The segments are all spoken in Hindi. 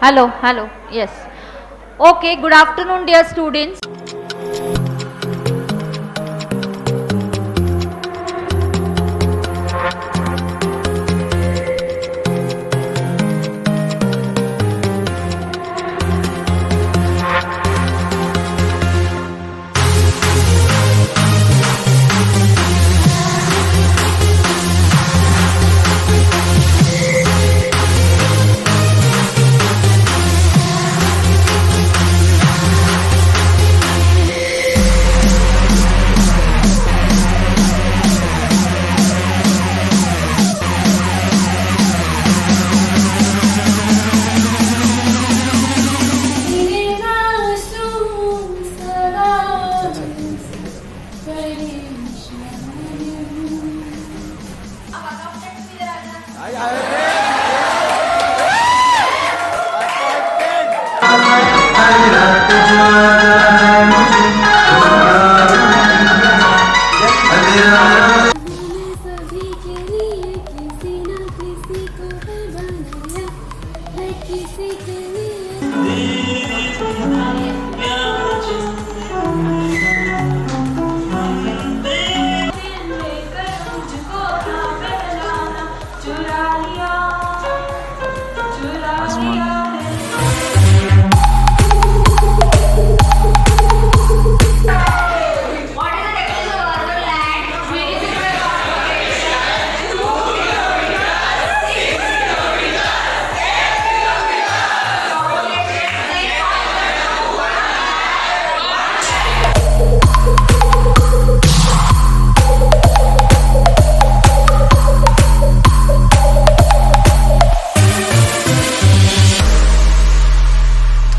Hello, yes. Okay, good afternoon, dear students.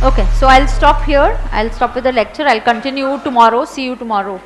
Okay, so I'll stop here. I'll stop with the lecture. I'll continue tomorrow. See you tomorrow.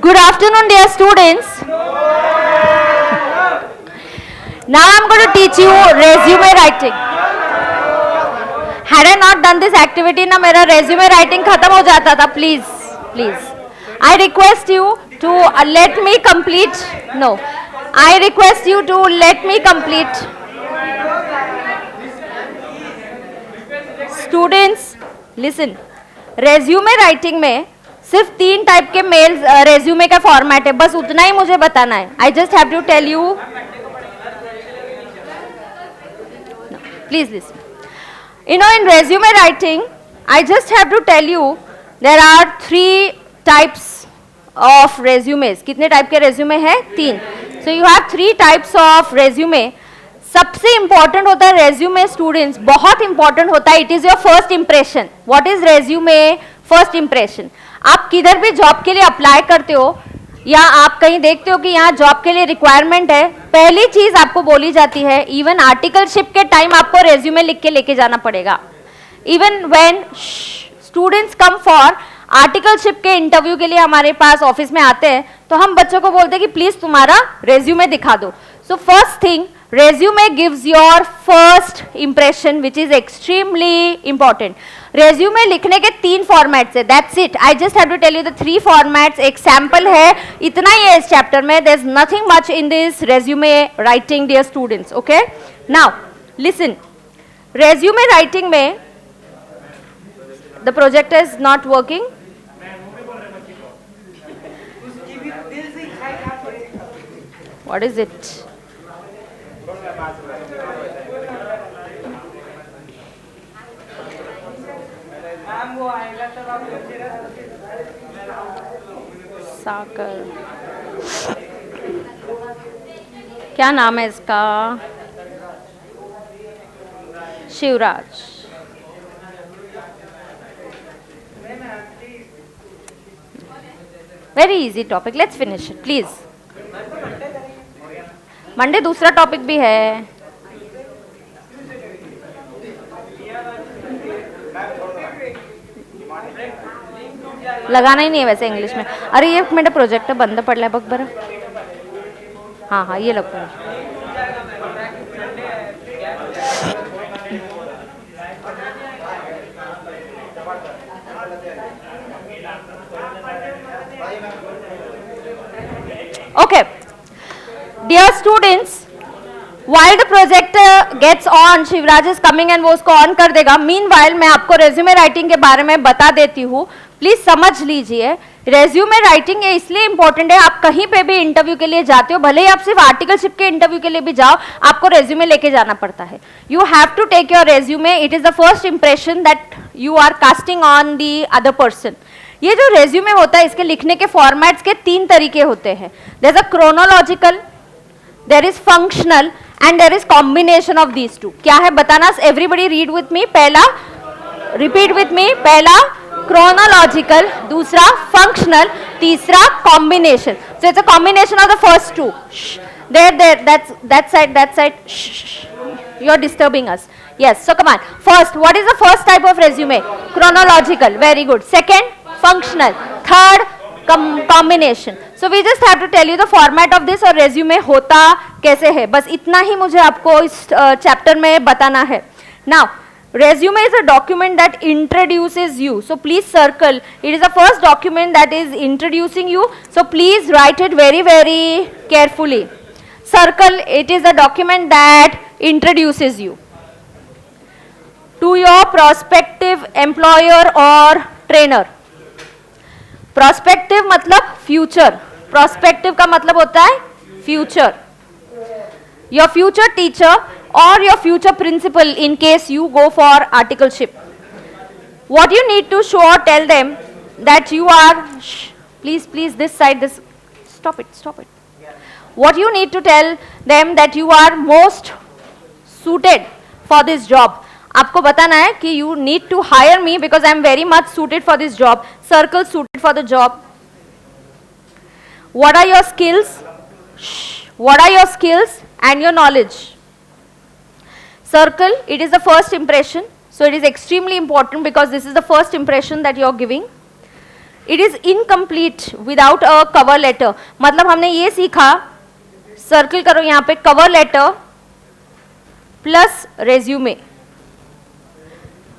Good afternoon, dear students. Now I'm going to teach you resume writing. Had I not done this activity, ना मेरा resume writing खत्म हो जाता था. Please. I request you to let me complete. No, I request you to let me complete. Students, listen. Resume writing में सिर्फ 3 टाइप के मेल रेज्यूमे का फॉर्मेट है, बस उतना ही मुझे बताना है. I just have to tell you, please listen. You know, in resume writing, I just have to tell you there are 3 types of resumes. कितने टाइप के रेज्यूमे हैं? 3. So you have 3 types of resume. सबसे इंपॉर्टेंट होता है रेज्यूमे स्टूडेंट्स, बहुत इंपॉर्टेंट होता है. It is your first impression. What is resume? First impression. आप किधर भी जॉब के लिए अप्लाई करते हो या आप कहीं देखते हो कि यहाँ जॉब के लिए रिक्वायरमेंट है, पहली चीज आपको बोली जाती है, इवन आर्टिकलशिप के टाइम आपको रेज्यूमे लिख के लेके जाना पड़ेगा. Even when students come for articleship के इंटरव्यू के लिए हमारे पास ऑफिस में आते हैं, तो हम बच्चों को बोलते हैं कि प्लीज तुम्हारा रेज्यूमे दिखा दो. So first thing, resume gives your first impression, which is extremely important. resume लिखने के 3 फॉर्मेट्स है. that's it. I just have to tell you the 3 formats. एक सैंपल है, इतना ही है इस चैप्टर में. there's nothing much in this resume writing, dear students. okay, now listen. resume writing में the projector is not working. what is it? साकर, क्या नाम है इसका? Shivraj. Very easy topic. Let's finish it please. Monday दूसरा टॉपिक भी है. लगाना ही नहीं है वैसे इंग्लिश में। अरे ये मेरा प्रोजेक्टर बंद पड़ रहा है बक बरा। हाँ हाँ ये लगता है। Okay, dear students, while the projector gets on, Shivraj is coming and वो उसको ऑन कर देगा। Meanwhile मैं आपको रेज्यूमे राइटिंग के बारे में बता देती हूँ, प्लीज समझ लीजिए। रेज्यूमे राइटिंग ये इसलिए इंपॉर्टेंट है, आप कहीं पे भी इंटरव्यू के लिए जाते हो, भले ही आप सिर्फ आर्टिकलशिप के इंटरव्यू के लिए भी जाओ, आपको रेज्यूमे लेके जाना पड़ता है। You have to take your resume, it is the first impression that you are casting on the other person. ये जो रेज्यूमे होता है इसके लिखने के फॉर्मेट्स के 3 तरीके होते हैं। There is a chronological, there is functional and there is combination of these two. क्या है बताना, एवरीबडी रीड विथ मी। पहला, रिपीट विथ मी, पहला क्रोनोलॉजिकल, दूसरा फंक्शनल, तीसरा combination. So it's a combination of the first two. there that side you are disturbing us. Yes, so come on. First, what is the first type of resume? Chronological, very good. Second, functional. Third, combination. So we just have to tell you the format of this और resume होता कैसे है, बस इतना ही मुझे आपको इस चैप्टर में बताना है। Now, resume is a document that introduces you. So please circle. It is the first document that is introducing you. So please write it very, very carefully. Circle, it is a document that introduces you to your prospective employer or trainer. Prospective मतलब future. Prospective का मतलब होता है future. Your future teacher or your future principal in case you go for articleship. What you need to show or tell them that you are, please this side, this, stop it. What you need to tell them that you are most suited for this job. आपको बताना है कि you need to hire me because I am very much suited for this job. Circle suited for the job. What are your skills? What are your skills and your knowledge? Circle, it is the first impression. So it is extremely important because this is the first impression that you are giving. It is incomplete without a cover letter. मतलब हमने ये सीखा, सर्कल करो यहाँ पे, cover letter plus resume.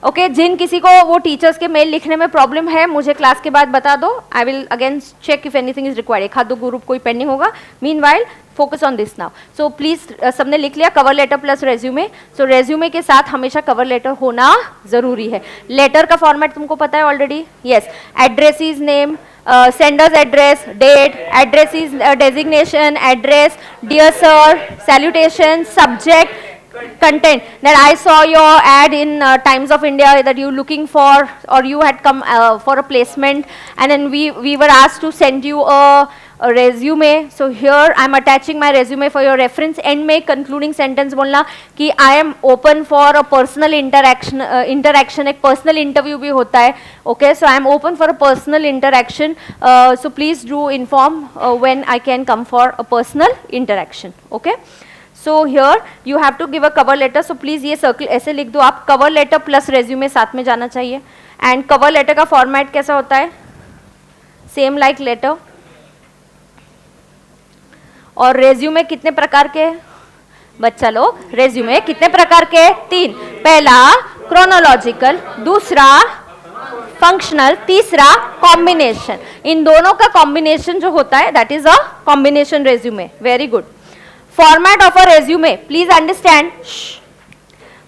Okay, जिन किसी को वो टीचर्स के मेल लिखने में प्रॉब्लम है मुझे क्लास के बाद बता दो, I will again check if anything is required. एक हाथ दो ग्रुप कोई पेंडिंग होगा, meanwhile focus on this now. So please सबने लिख लिया cover letter plus resume. So resume के साथ हमेशा कवर लेटर होना जरूरी है। लेटर का फॉर्मेट तुमको पता है already, yes. Address is name, sender's address, date, address is designation, address, dear sir, salutation, subject, content. That I saw your ad in Times of India that you looking for, or you had come for a placement, and then we were asked to send you a resume. So here I am attaching my resume for your reference. End में concluding sentence बोलना कि I am open for a personal interaction. एक personal interview भी होता है. Okay, so I am open for a personal interaction. So please do inform when I can come for a personal interaction. Okay. So here you have to give a cover letter. So please ये circle ऐसे लिख दो आप, cover letter plus resume साथ में जाना चाहिए. And cover letter का format कैसा होता है? Same like letter. और रेज्यूमे कितने प्रकार के बच्चा लोग? रेज्यूमे कितने प्रकार के? 3। पहला क्रोनोलॉजिकल, दूसरा फंक्शनल, तीसरा कॉम्बिनेशन। इन दोनों का कॉम्बिनेशन जो होता है that is a combination resume. Very good. Format of a resume, please understand.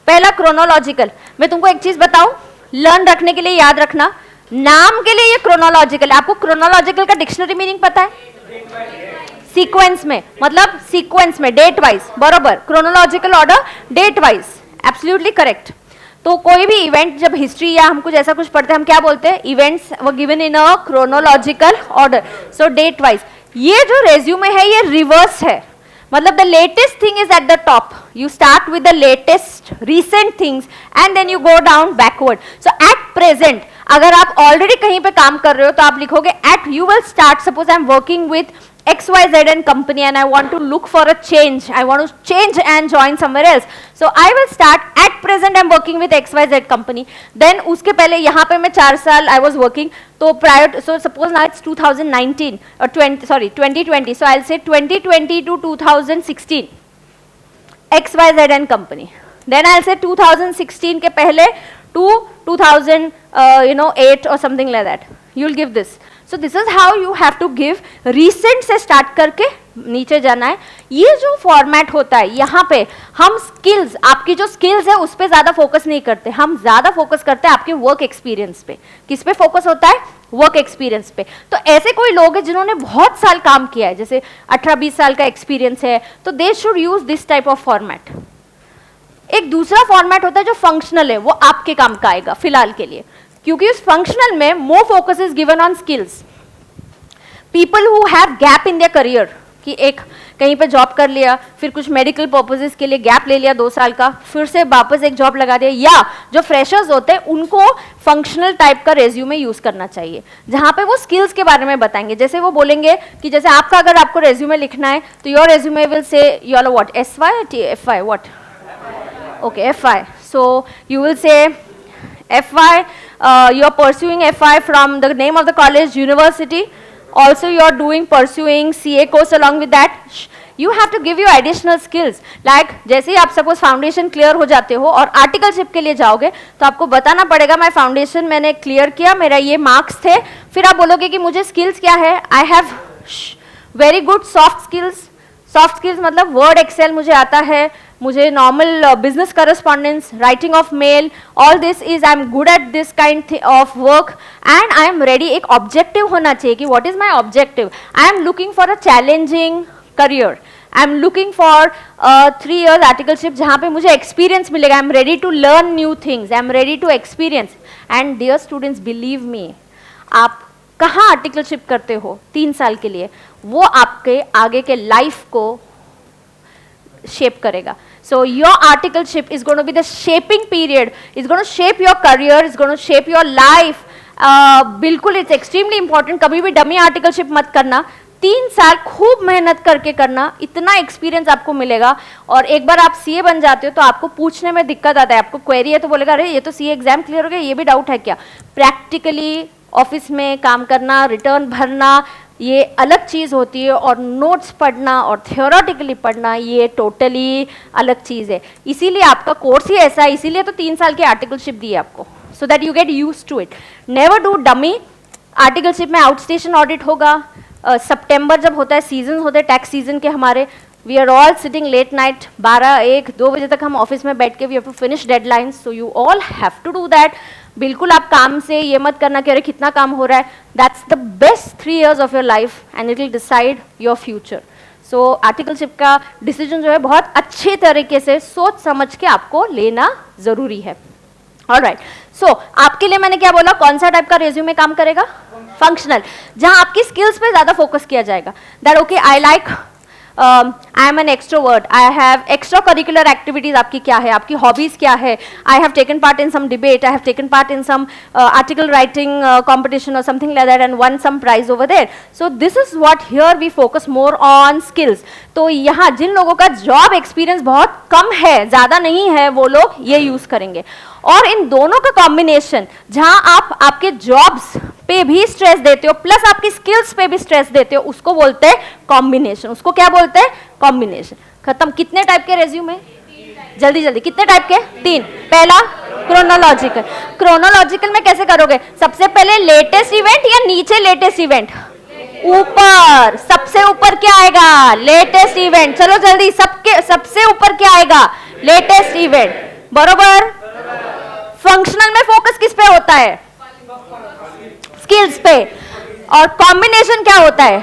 पहला क्रोनोलॉजिकल, मैं तुमको एक चीज बताऊं, लर्न रखने के लिए याद रखना, नाम के लिए ये क्रोनोलॉजिकल। आपको क्रोनोलॉजिकल का डिक्शनरी मीनिंग पता है? सीक्वेंस में, मतलब सीक्वेंस में, डेट वाइज, बरोबर। Chronological order date wise, absolutely correct. तो कोई भी इवेंट जब हिस्ट्री या हम कुछ ऐसा कुछ पढ़ते हैं, हम क्या बोलते हैं? Events were given in a chronological order, so date wise. ये जो रेज्यूमे है ये रिवर्स है, मतलब the latest thing is at the top, you start with the latest recent things and then you go down backward. So at present अगर आप ऑलरेडी कहीं पे काम कर रहे हो तो आप लिखोगे at, you will start, suppose I am working with XYZ and company and I want to look for a change. I want to change and join somewhere else. So I will start. At present I'm working with XYZ company. Then उसके पहले यहाँ पे मैं 4 साल I was working. तो prior to, so suppose now it's 2019 or 2020. So I'll say 2020 to 2016. XYZ and company. Then I'll say 2016 के पहले to 2008 or something like that. You'll give this. So this is how you have to give. Recent से start करके नीचे जाना है. ये जो फॉर्मेट होता है यहाँ पे हम स्किल्स, आपकी जो स्किल्स है उस पर ज़्यादा फोकस नहीं करते, हम ज़्यादा फोकस करते हैं आपके वर्क एक्सपीरियंस पे. किस पे फोकस होता है? वर्क एक्सपीरियंस पे. तो ऐसे कोई लोग हैं जिन्होंने बहुत साल काम किया है, जैसे 18-20 साल का एक्सपीरियंस है, तो they should use this type of format. एक दूसरा फॉर्मेट होता है जो फंक्शनल है, वो आपके काम का आएगा फिलहाल के लिए, क्योंकि उस फंक्शनल में more focus is given on skills. People who have gap in their career, कि एक कहीं पे जॉब कर लिया, फिर कुछ मेडिकल पर्पसेस के लिए गैप ले लिया 2 साल का, फिर से वापस एक जॉब लगा दिया, या जो फ्रेशर्स होते हैं उनको फंक्शनल टाइप का रेज्यूमे यूज करना चाहिए, जहाँ पे वो स्किल्स के बारे में बताएंगे. जैसे वो बोलेंगे कि जैसे आपका अगर आपको रेज्यूमे लिखना है तो your resume will say you are what, FY what, okay, FI. So you will say FI, you are pursuing FI from the name of the college, university. Also you are pursuing CA course along with that. You have to give you additional skills. Like जैसे ही आप suppose फाउंडेशन क्लियर हो जाते हो और आर्टिकलशिप के लिए जाओगे तो आपको बताना पड़ेगा मैं फाउंडेशन मैंने क्लियर किया, मेरा ये मार्क्स थे. फिर आप बोलोगे कि मुझे स्किल्स क्या है, I have very good soft skills. Soft skills मतलब वर्ड एक्सेल मुझे आता है, मुझे normal business correspondence, writing of male, all this is I am good at this kind of work and I am ready. एक ऑब्जेक्टिव होना चाहिए कि what is my objective. I am looking for a challenging career, I am looking for 3 years articleship जहाँ पे मुझे एक्सपीरियंस मिलेगा. आई am ready to learn new things, I am ready to experience. And dear students, believe me, आप कहाँ आर्टिकलशिप करते हो 3 साल के लिए, वो आपके आगे के लाइफ को शेप करेगा. So your articleship is going to be the shaping period. It's going to shape your career. It's going to shape your life. बिल्कुल it's extremely important. कभी भी डमी आर्टिकलशिप मत करना. 3 साल खूब मेहनत करके करना, इतना एक्सपीरियंस आपको मिलेगा. और एक बार आप CA बन जाते हो तो आपको पूछने में दिक्कत आता है. आपको क्वेरी है तो बोलेगा अरे ये तो CA एग्जाम क्लियर हो गया, ये भी डाउट है क्या. प्रैक्टिकली ऑफिस में काम करना, रिटर्न भरना, ये अलग चीज़ होती है, और नोट्स पढ़ना और थियोरेटिकली पढ़ना ये टोटली अलग चीज़ है. इसीलिए आपका कोर्स ही ऐसा है, इसीलिए तो 3 साल की आर्टिकलशिप दी है आपको, so that you get use to it. Never do dummy. Articleship में आउट स्टेशन ऑडिट होगा. सितंबर जब होता है, सीजन होते हैं टैक्स सीजन के हमारे, we are all sitting late night, 12-1-2 बजे तक हम ऑफिस में बैठ के we have to finish deadlines. So you all have to do that. बिल्कुल आप काम से ये मत करना कि अरे कितना काम हो रहा है. That's the best 3 years of your life and it will decide your future. So articleship का डिसीजन जो है बहुत अच्छे तरीके से सोच समझ के आपको लेना जरूरी है. ऑलराइट, सो आपके लिए मैंने क्या बोला, कौन सा टाइप का रेज्यूमे काम करेगा? फंक्शनल, जहां आपकी स्किल्स पे ज्यादा फोकस किया जाएगा. That okay, I like, I am an extrovert, I have extracurricular activities. आपकी क्या है, आपकी हॉबीज क्या है? I have taken part in some debate, I have taken part in some article writing competition or something like that and won some prize over there. So this is what here we focus more on skills. तो यहाँ जिन लोगों का जॉब एक्सपीरियंस बहुत कम है, ज़्यादा नहीं है, वो लोग ये यूज़ करेंगे. और इन दोनों का कॉम्बिनेशन, जहाँ आप आपके जॉब्स पे भी स्ट्रेस देते हो प्लस आपकी स्किल्स पे भी स्ट्रेस देते हो, उसको बोलते हैं कॉम्बिनेशन. उसको क्या बोलते हैं? कॉम्बिनेशन. खत्म. कितने टाइप के रेज्यूमे? जल्दी जल्दी. कितने टाइप के? 3. पहला क्रोनोलॉजिकल. क्रोनोलॉजिकल में कैसे करोगे? सबसे पहले लेटेस्ट इवेंट या नीचे लेटेस्ट इवेंट? ऊपर. सबसे ऊपर क्या आएगा? Latest event. चलो जल्दी, सबके सबसे ऊपर क्या आएगा? Latest event. बरोबर. फंक्शनल में फोकस किस पे होता है? स्किल्स पे. और कॉम्बिनेशन क्या होता है?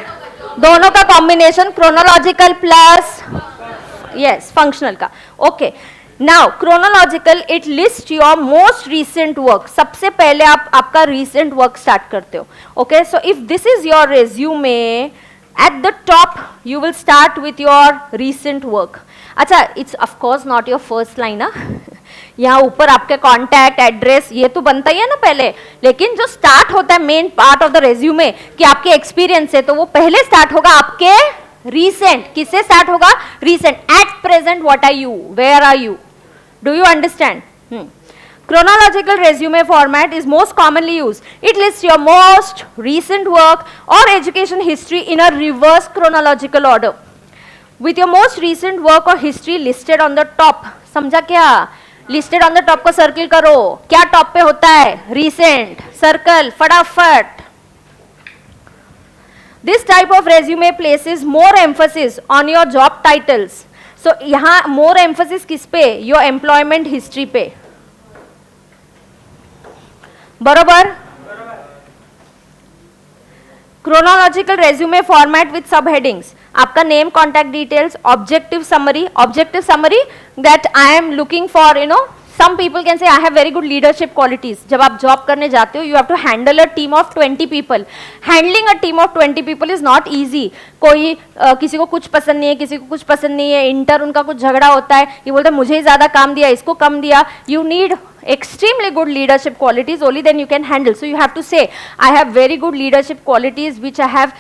दोनों का combination, chronological plus yes functional का. Okay, now chronological it list your most recent work. सबसे पहले आप आपका रीसेंट वर्क स्टार्ट करते हो. Okay, so if this is your resume, at the top you will start with your recent work. अच्छा, it's of course not your first line ना, यहाँ ऊपर आपके कॉन्टैक्ट एड्रेस ये तो बनता ही है ना पहले, लेकिन जो स्टार्ट होता है main part of the resume कि आपके एक्सपीरियंस है, तो वो पहले स्टार्ट होगा आपके रीसेंट. किससे स्टार्ट होगा? Recent. At present what are you, where are you, do you understand? Chronological resume format is most commonly used. It lists your most recent work or education history in a reverse chronological order. With your most recent work or history listed on the top. समझा क्या? Listed on the top को सर्किल करो. क्या टॉप पे होता है? Recent. सर्कल फटाफट. This type of resume places more emphasis on your job titles. So यहाँ more emphasis किस पे? Your employment history पे. बरोबर. Chronological resume format with sub headings. आपका name, contact details, objective summary that I am looking for, you know, some people can say I have very good leadership qualities. जब आप जॉब करने जाते हो, you have to handle a team of 20 people. Handling a team of 20 people is not easy. कोई किसी को कुछ पसंद नहीं है, किसी को कुछ पसंद नहीं है, इंटर उनका कुछ झगड़ा होता है, ये बोलते हैं मुझे ज़्यादा काम दिया, इसको कम दिया. You need extremely good leadership qualities, only then you can handle. So you have to say I have very good leadership qualities which I have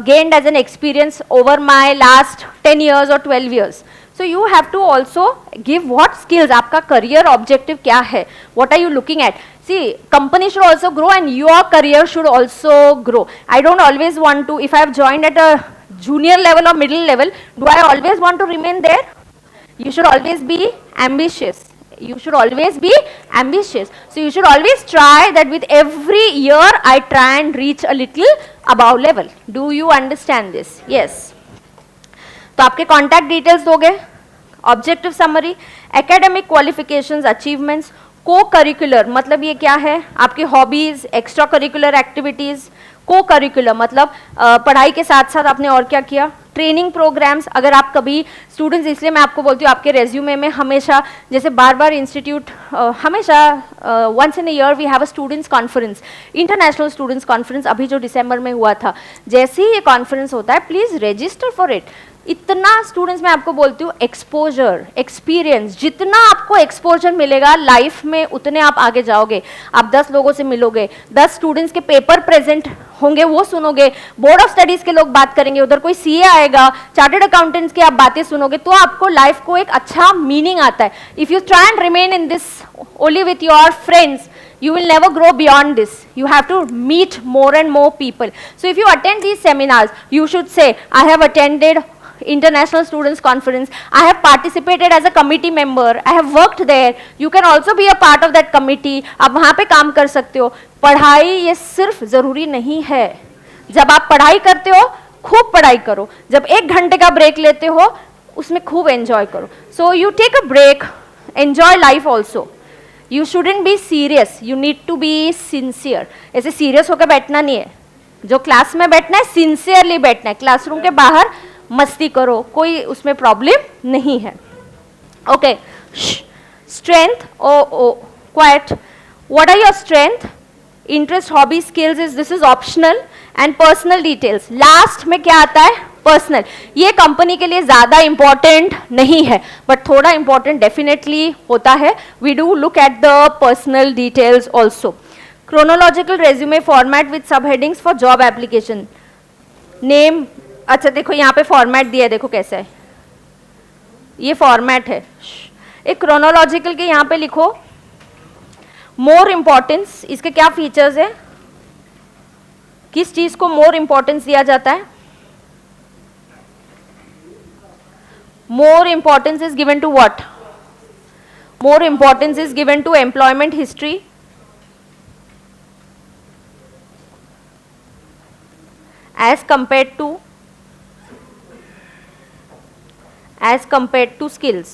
gained as an experience over my last 10 years or 12 years. So you have to also give what skills, आपका career objective क्या है, what are you looking at. See, company should also grow and your career should also grow. I don't always want to, if I have joined at a junior level or middle level, do I always want to remain there? You should always be ambitious. You should always be ambitious. So you should always try that with every year I try and reach a little above level. Do you understand this? Yes. तो आपके कॉन्टैक्ट डिटेल्स दोगे, objective summary, academic qualifications, achievements, को करिकुलर मतलब ये क्या है, आपकी हॉबीज, एक्स्ट्रा करिकुलर एक्टिविटीज. को करिकुलर मतलब पढ़ाई के साथ साथ आपने और क्या किया, ट्रेनिंग प्रोग्राम्स. अगर आप कभी स्टूडेंट्स, इसलिए मैं आपको बोलती हूँ आपके रेज्यूमे में हमेशा, जैसे बार बार इंस्टीट्यूट हमेशा once in a year we have a students conference, international students conference अभी जो दिसंबर में हुआ था. जैसे ही ये कॉन्फ्रेंस होता है, प्लीज़ रजिस्टर फॉर इट. इतना स्टूडेंट्स मैं आपको बोलती हूँ, एक्सपोजर, एक्सपीरियंस, जितना आपको एक्सपोजर मिलेगा लाइफ में उतने आप आगे जाओगे. आप 10 लोगों से मिलोगे, 10 स्टूडेंट्स के पेपर प्रेजेंट होंगे वो सुनोगे, बोर्ड ऑफ स्टडीज के लोग बात करेंगे, उधर कोई सीए आएगा, चार्टर्ड अकाउंटेंट्स की आप बातें सुनोगे, तो आपको लाइफ को एक अच्छा मीनिंग आता है. If you try and remain in this only with your friends, you will never grow beyond this. You have to meet more and more people. So if you attend these seminars, you should say I have attended International Students Conference, I have participated as a committee member, I have worked there. You can also be a part of that committee. आप वहाँ पे काम कर सकते हो. पढ़ाई ये सिर्फ ज़रूरी नहीं है. जब आप पढ़ाई करते हो, खूब पढ़ाई करो. जब 1 घंटे का ब्रेक लेते हो, उसमें खूब एंजॉय करो. So you take a break, enjoy life also. You shouldn't be serious. You need to be sincere. ऐसे serious होकर बैठना नहीं है. जो क्लास में बैठना है, sincerely बैठना है. क्लासरूम के बाहर मस्ती करो, कोई उसमें प्रॉब्लम नहीं है. Okay. Strength, quite. What are your strength, interest, hobby, skills is, this is optional. And personal details, last में क्या आता है, पर्सनल. ये कंपनी के लिए ज्यादा इंपॉर्टेंट नहीं है, बट थोड़ा इंपॉर्टेंट डेफिनेटली होता है. We do look at the personal details also. Chronological resume format with sub headings for job application. Name, अच्छा देखो यहाँ पे फॉर्मेट दिया है, देखो कैसा है, ये फॉर्मेट है. एक क्रोनोलॉजिकल के यहाँ पे लिखो मोर इंपॉर्टेंस. इसके क्या फीचर्स है, किस चीज को मोर इंपॉर्टेंस दिया जाता है. More importance is given to what, more importance is given to employment history as compared to skills.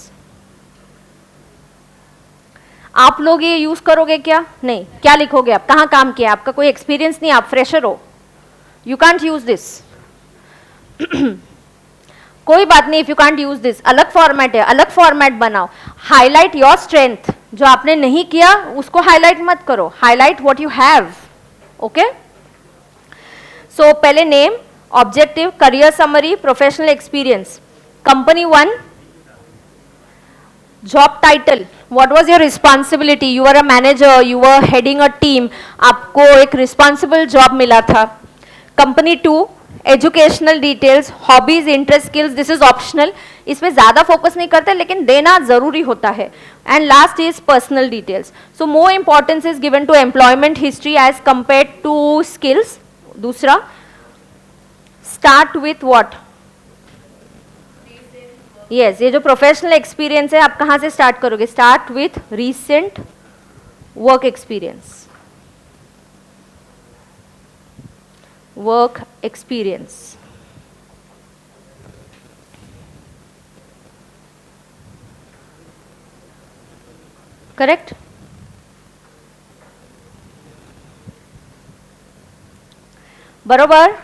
आप लोग ये यूज करोगे क्या, नहीं. क्या लिखोगे आप, कहाँ काम किया, आपका कोई एक्सपीरियंस नहीं, आप फ्रेशर हो, यू कांट यूज दिस. कोई बात नहीं, if you can't use this, अलग फॉर्मेट है, अलग फॉर्मेट बनाओ. हाईलाइट योर स्ट्रेंथ, जो आपने नहीं किया उसको हाईलाइट मत करो, highlight what you have. Okay. So पहले name, objective, career summary, professional experience. Company 1, job title, what was your responsibility, you are a manager, you are heading a team, आपको एक रिस्पॉन्सिबल जॉब मिला था. Company 2, educational details, hobbies, interest, skills, this is optional, इसमें ज्यादा फोकस नहीं करते लेकिन देना जरूरी होता है. And last is personal details. So more importance is given to employment history as compare to skills. दूसरा, स्टार्ट विथ व्हाट, यस, ये जो प्रोफेशनल एक्सपीरियंस है आप कहां से स्टार्ट करोगे, start with recent work experience. Work experience. Correct. बरोबर.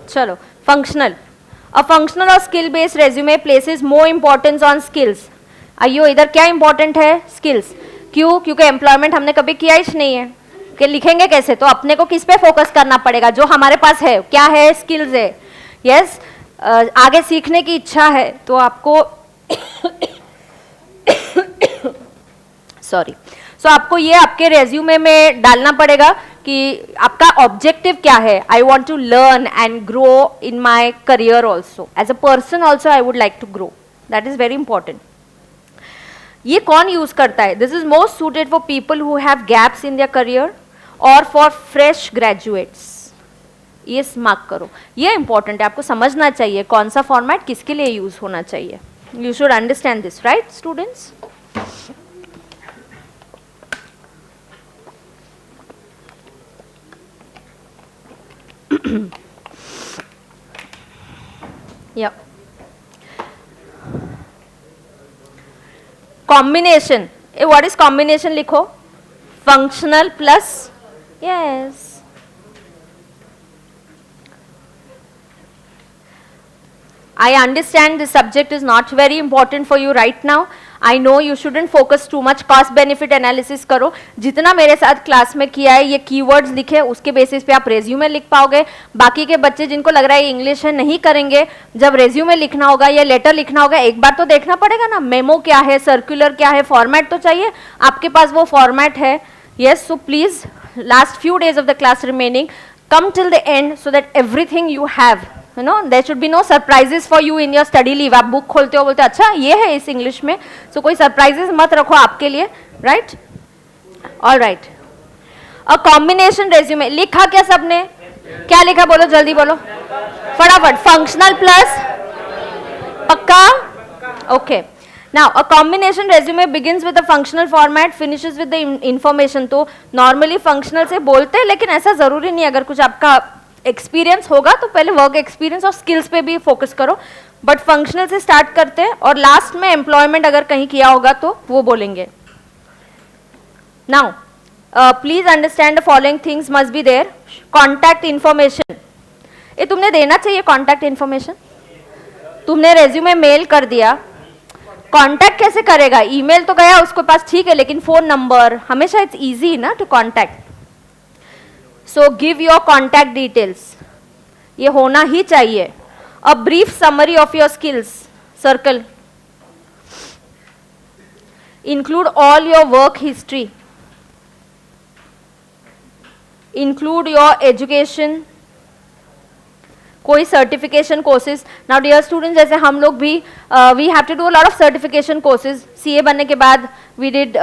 चलो, functional. A functional or skill based resume places more importance on skills. आइयो, इधर क्या इंपॉर्टेंट है, स्किल्स. क्यों? क्योंकि एम्प्लॉयमेंट हमने कभी किया ही नहीं है कि लिखेंगे कैसे, तो अपने को किस पे फोकस करना पड़ेगा, जो हमारे पास है. क्या है, स्किल्स है. यस, आगे सीखने की इच्छा है तो आपको सॉरी, सो आपको ये आपके रेज्यूमे में डालना पड़ेगा कि आपका ऑब्जेक्टिव क्या है. I want to learn and grow in my career also, as a person also I would like to grow. That is very important. ये कौन यूज करता है, this is most suited for people who have gaps in their career और फॉर फ्रेश ग्रेजुएट्स. ये मार्क करो, ये इंपॉर्टेंट है, आपको समझना चाहिए कौन सा फॉर्मेट किसके लिए यूज होना चाहिए. You should understand this, right students. Yeah. Combination. What is combination? लिखो. Functional plus. Yes. I understand this subject is not very important for you right now. I know you shouldn't focus too much. cost benefit analysis करो. जितना मेरे साथ क्लास में किया है, ये keywords लिखे, उसके बेसिस पे आप रेज्यूमे लिख पाओगे. बाकी के बच्चे जिनको लग रहा है इंग्लिश है नहीं करेंगे, जब रेज्यूमे लिखना होगा या लेटर लिखना होगा, एक बार तो देखना पड़ेगा ना, मेमो क्या है, सर्कुलर क्या है, फॉर्मेट तो चाहिए. आपके पास वो फॉर्मेट है. Yes, so please last few days of the class remaining, come till the end so that everything you have, you know, there should be no surprises for you in your study leave. आप बुक खोलते हो बोलते अच्छा ये है इस इंग्लिश में, so कोई सरप्राइजेस मत रखो आपके लिए, right. All right. A combination resume लिखा क्या सबने, क्या लिखा बोलो, जल्दी बोलो फटाफट. फंक्शनल प्लस, पक्का, okay. Now, a combination resume begins with a functional format, finishes with the information. तो normally functional से बोलते हैं, लेकिन ऐसा जरूरी नहीं. अगर कुछ आपका एक्सपीरियंस होगा तो पहले वर्क एक्सपीरियंस और स्किल्स पे भी फोकस करो, बट फंक्शनल से स्टार्ट करते हैं और लास्ट में एम्प्लॉयमेंट अगर कहीं किया होगा तो वो बोलेंगे. Now please understand the following things must be there. Contact information, ये तुमने देना चाहिए. कॉन्टैक्ट इन्फॉर्मेशन तुमने रेज्यूमे मेल कर दिया, कांटेक्ट कैसे करेगा, ईमेल तो गया उसके पास, ठीक है, लेकिन फोन नंबर हमेशा इट्स इजी ना to contact. So give your contact details, ये होना ही चाहिए. A brief summary of your skills circle, include all your work history, include your education, कोई certification courses. Now dear students, जैसे हम लोग भी we have to do a lot of certification courses. CA बनने के बाद वी डिड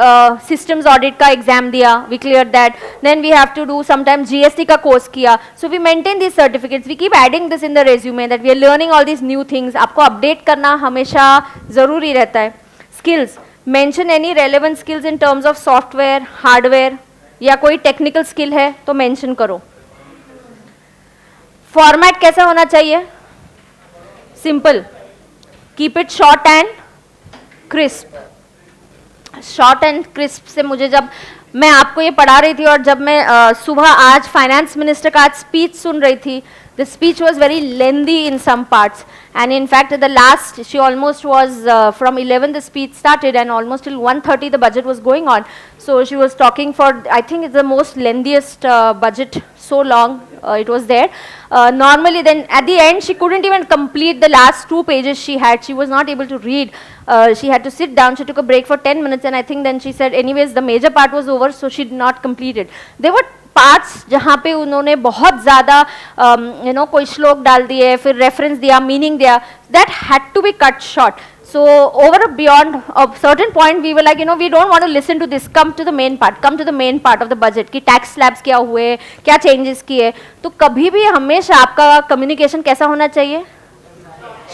सिस्टम्स ऑडिट का एग्जाम दिया, we clear that. Then we have to do sometime GST का कोर्स किया. So we maintain this certificates, we keep adding this in the resume that we are learning all this new things. आपको अपडेट करना हमेशा जरूरी रहता है. Skills, mention any relevant skills in terms of software, hardware या कोई टेक्निकल स्किल है तो मेंशन करो. फॉर्मेट कैसा होना चाहिए, simple, keep it short and crisp. Short and crisp से मुझे, जब मैं आपको ये पढ़ा रही थी और जब मैं सुबह आज फाइनेंस मिनिस्टर का आज स्पीच सुन रही थी, the speech was very lengthy in some parts, and in fact the last she almost was from 11 the speech started and almost till 1:30 the budget was going on. So she was talking for, I think it's the most lengthiest budget so long it was there. Normally then at the end she couldn't even complete the last 2 pages she had. She was not able to read. She had to sit down. She took a break for 10 minutes and I think then she said anyways the major part was over, so she did not complete it. There were parts जहाँ पे उन्होंने बहुत ज़्यादा यू नो कोई श्लोक डाल दिए, फिर रेफरेंस दिया, मीनिंग दिया, that had to be cut short. So over beyond a certain point, we were like, you know, we don't want to listen to this. Come to the main part. Come to the main part of the budget. कि tax slabs क्या हुए, क्या changes किए. तो कभी भी हमेशा आपका communication कैसा होना चाहिए?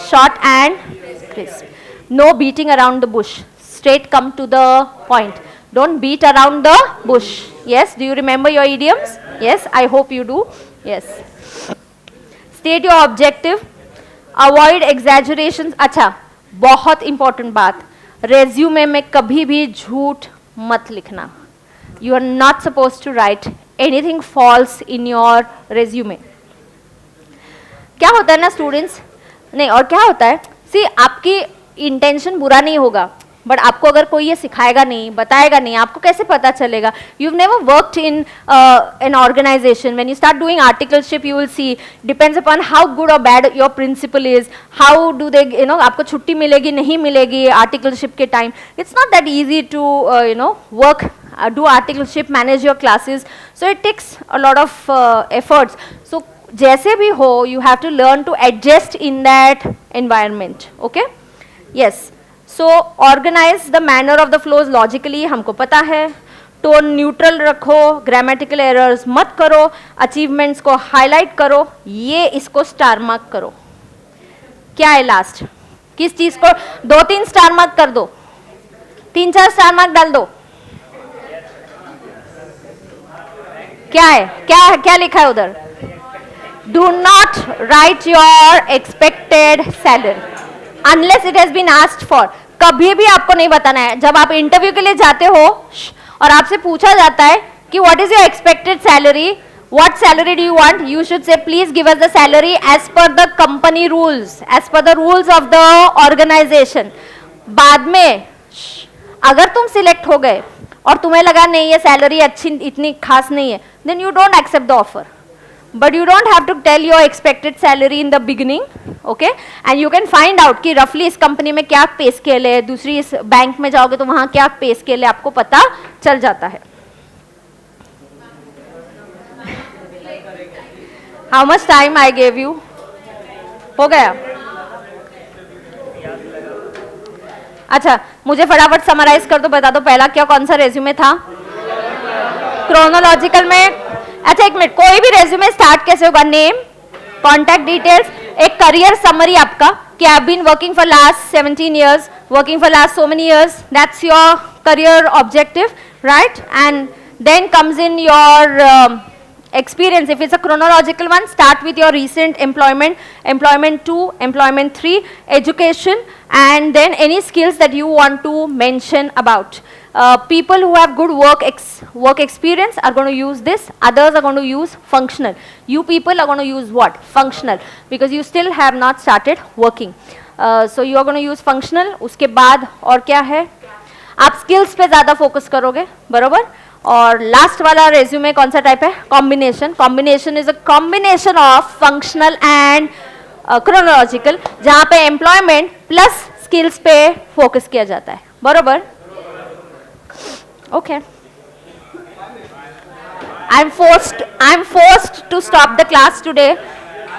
Short and crisp. No beating around the bush. Straight come to the point. Don't beat around the bush. Yes. Do you remember your idioms? Yes. I hope you do. Yes. State your objective. Avoid exaggerations. अच्छा. बहुत इंपॉर्टेंट बात, रेज्यूमे में कभी भी झूठ मत लिखना. You are not suppose to write anything false in your resume. क्या होता है ना स्टूडेंट्स, नहीं और क्या होता है, सी आपकी इंटेंशन बुरा नहीं होगा, बट आपको अगर कोई ये सिखाएगा नहीं, बताएगा नहीं, आपको कैसे पता चलेगा. You have never worked in an organization. When you start doing articleship you will see depends upon how good और bad your principal is, how do they you know आपको छुट्टी मिलेगी नहीं मिलेगी आर्टिकलशिप के time. It's not that easy to you know work do articleship, manage your classes, so it takes a lot of efforts. So जैसे भी हो you have to learn to adjust in that environment. Okay, yes. So organise the manner of the flows logically, हमको पता है. टोन न्यूट्रल रखो, ग्रामेटिकल एरर्स मत करो, अचीवमेंट्स को हाईलाइट करो, ये इसको स्टार मार्क करो. क्या है लास्ट, किस चीज को 2-3 स्टार मार्क कर दो, 3-4 स्टार मार्क डाल दो. क्या है, क्या क्या लिखा है उधर? Do not write your expected salary unless it has been asked for. कभी भी आपको नहीं बताना है. जब आप इंटरव्यू के लिए जाते हो और आपसे पूछा जाता है कि what is your expected salary, what salary do you want, you should say please give us the salary as per the company rules, as per the rules of the organization. बाद में अगर तुम सिलेक्ट हो गए और तुम्हें लगा नहीं ये सैलरी अच्छी इतनी खास नहीं है, then you don't accept the offer. But you don't have to tell your expected salary in the beginning, okay? And you can find out कि roughly इस कंपनी में क्या पे स्केल है, दूसरी इस बैंक में जाओगे तो वहाँ क्या पे स्केल है, आपको पता चल जाता है. How much time I gave you? हो गया? अच्छा, मुझे फटाफट समराइज कर दो, बता दो पहला क्या कौन सा रेज्यूमे था? क्रोनोलॉजिकल में. अच्छा एक मिनट, कोई भी रेज्यूमे स्टार्ट कैसे होगा? नेम, कॉन्टैक्ट डिटेल्स, एक करियर समरी आपका कि I have been working for last 17 years, working for last so many years, that's your career objective, right? And then comes in your experience. If it's a chronological one, start with your recent employment, employment 2, employment 3, education, and then any skills that you want to mention about. People who have good work experience are going to use this, others are going to use functional. You people are going to use what? Functional, because you still have not started working. So you are going to use functional. उसके बाद और क्या है? आप skills पे ज़्यादा focus करोगे, बरोबर? और लास्ट वाला रेज्यूमे कौन सा टाइप है? Combination. Combination is a combination of functional and chronological, जहाँ पे एम्प्लॉयमेंट प्लस स्किल्स पे फोकस किया जाता है, बरोबर? Okay, I am forced to stop the class today.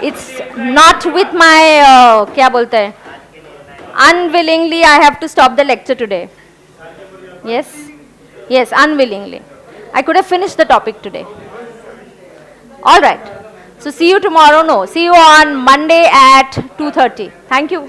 It's not with my क्या बोलते हैं, unwillingly I have to stop the lecture today. Yes, unwillingly. I could have finished the topic today. All right. So see you tomorrow. No, see you on Monday at 2:30. Thank you.